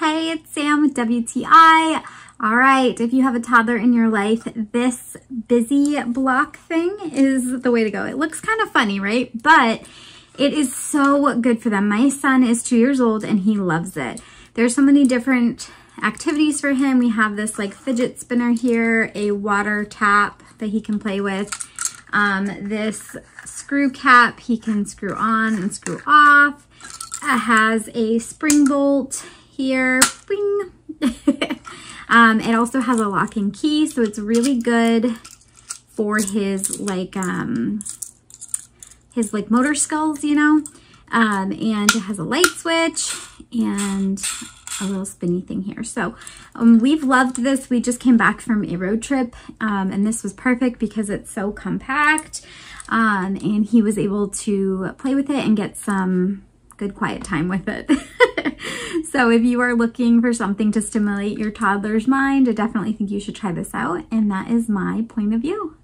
Hey, it's Sam with WTI. All right, if you have a toddler in your life, this busy block thing is the way to go. It looks kind of funny, right? But it is so good for them. My son is 2 years old and he loves it. There's so many different activities for him. We have this like fidget spinner here, a water tap that he can play with, this screw cap he can screw on and screw off. It has a spring bolt here, bing. It also has a lock and key, so it's really good for his like motor skills, you know. And it has a light switch and a little spinny thing here. So we've loved this. We just came back from a road trip, and this was perfect because it's so compact, and he was able to play with it and get some good quiet time with it. So if you are looking for something to stimulate your toddler's mind, I definitely think you should try this out, and that is my point of view.